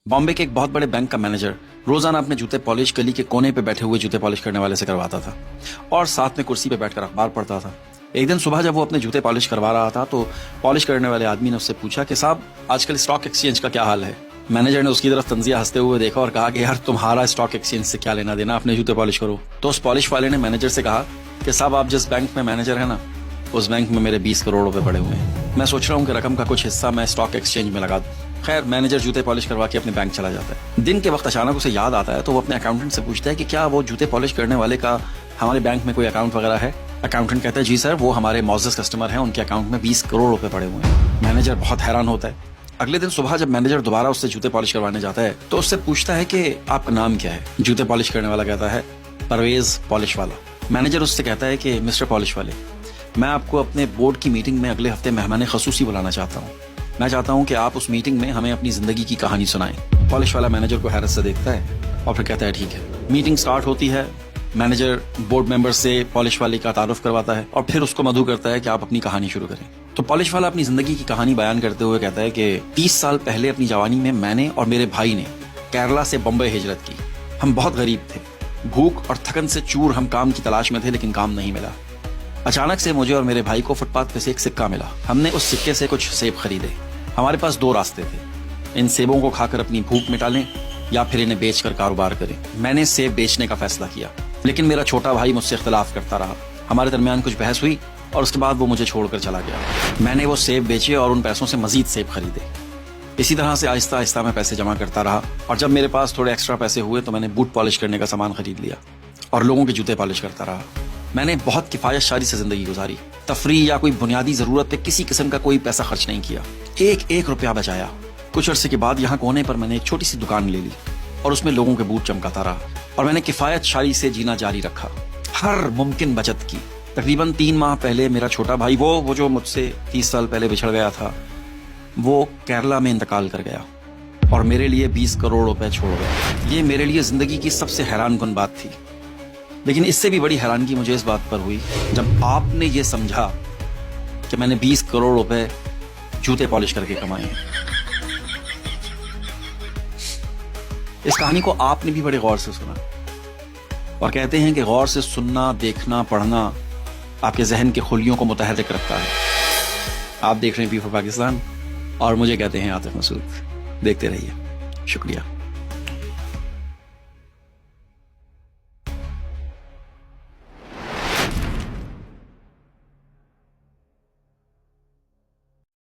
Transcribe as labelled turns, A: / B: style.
A: बॉम्बे के एक बहुत बड़े बैंक का मैनेजर रोजाना अपने जूते पॉलिश गली के कोने पे बैठे हुए जूते पॉलिश करने वाले से करवाता था और साथ में कुर्सी पे बैठकर अखबार पढ़ता था। एक दिन सुबह जब वो अपने जूते पॉलिश करवा रहा था तो पॉलिश करने वाले आदमी ने उससे पूछा कि साहब आजकल स्टॉक एक्सचेंज का क्या हाल है। मैनेजर ने उसकी तरफ तंजिया हंसते हुए देखा और कहा कि यार तुम्हारा स्टॉक एक्सचेंज से क्या लेना देना, अपने जूते पॉलिश करो। तो उस पॉलिश वाले ने मैनेजर से कहा कि साहब आप जिस बैंक में मैनेजर है ना, उस बैंक में मेरे 20 करोड़ रुपए पड़े हुए हैं। मैं सोच रहा हूँ कि रकम का कुछ हिस्सा मैं स्टॉक एक्सचेंज में लगा दूं। खैर मैनेजर जूते पॉलिश करवा के अपने बैंक चला जाता है। दिन के वक्त अचानक उसे याद आता है तो वो अपने अकाउंटेंट से पूछता है कि क्या वो जूते पॉलिश करने वाले का हमारे बैंक में कोई अकाउंट वगैरह है। अकाउंटेंट कहता है जी सर, वो हमारे मौजूद कस्टमर हैं, उनके अकाउंट में 20 करोड़ रुपए पड़े हुए हैं। मैनेजर बहुत हैरान होता है। अगले दिन सुबह जब मैनेजर दोबारा उससे जूते पॉलिश करवाने जाता है तो उससे पूछता है कि आपका नाम क्या है। जूते पॉलिश करने वाला कहता है परवेज पॉलिश वाला। मैनेजर उससे कहता है कि मिस्टर पॉलिश वाले, मैं आपको अपने बोर्ड की मीटिंग में अगले हफ्ते मेहमान खसूसी बुलाना चाहता हूँ। मैं चाहता हूँ कि आप उस मीटिंग में हमें अपनी जिंदगी की कहानी सुनाएं। पॉलिश वाला मैनेजर को हैरत से देखता है और फिर कहता है ठीक है। मीटिंग स्टार्ट होती है। मैनेजर बोर्ड मेंबर से पॉलिश वाले का तारुफ करवाता है और फिर उसको मधु करता है कि आप अपनी कहानी शुरू करें। तो पॉलिश वाला अपनी जिंदगी की कहानी बयान करते हुए कहता है कि 30 साल पहले अपनी जवानी में मैंने और मेरे भाई ने केरला से बम्बई हिजरत की। हम बहुत गरीब थे, भूख और थकन से चूर हम काम की तलाश में थे, लेकिन काम नहीं मिला। अचानक से मुझे और मेरे भाई को फुटपाथ पे से एक सिक्का मिला। हमने उस सिक्के से कुछ सेब खरीदे। हमारे पास 2 रास्ते थे, इन सेबों को खाकर अपनी भूख मिटा लें या फिर इन्हें बेचकर कारोबार करें। मैंने सेब बेचने का फैसला किया, लेकिन मेरा छोटा भाई मुझसे इख्तिलाफ करता रहा। हमारे दरमियान कुछ बहस हुई और उसके बाद वो मुझे छोड़कर चला गया। मैंने वो सेब बेचे और उन पैसों से मजीद सेब खरीदे। इसी तरह से आहिस्ता आहिस्ता मैं पैसे जमा करता रहा और जब मेरे पास थोड़े एक्स्ट्रा पैसे हुए तो मैंने बूट पॉलिश करने का सामान खरीद लिया और लोगों के जूते पॉलिश करता रहा। मैंने बहुत किफायतशारी से जिंदगी गुजारी। तफरीह या कोई बुनियादी जरूरत पे किसी किस्म का कोई पैसा खर्च नहीं किया। एक रुपया बचाया। कुछ अरसे के बाद यहाँ कोने पर मैंने एक छोटी सी दुकान ले ली और उसमें लोगों के बूट चमकाता रहा और मैंने किफायतशारी से जीना जारी रखा, हर मुमकिन बचत की। तकरीबन 3 माह पहले मेरा छोटा भाई वो जो मुझसे 30 साल पहले बिछड़ गया था, वो केरला में इंतकाल कर गया और मेरे लिए 20 करोड़ रुपए छोड़ गया। ये मेरे लिए जिंदगी की सबसे हैरानकुन बात थी। लेकिन इससे भी बड़ी हैरानगी मुझे इस बात पर हुई जब आपने ये समझा कि मैंने 20 करोड़ रुपए जूते पॉलिश करके कमाए हैं। इस कहानी को आपने भी बड़े गौर से सुना और कहते हैं कि गौर से सुनना, देखना, पढ़ना आपके जहन के खुलियों को मुतहर्रिक रखता है। आप देख रहे हैं पी फॉर पाकिस्तान और मुझे कहते हैं आतिफ मसूद। देखते रहिए। शुक्रिया।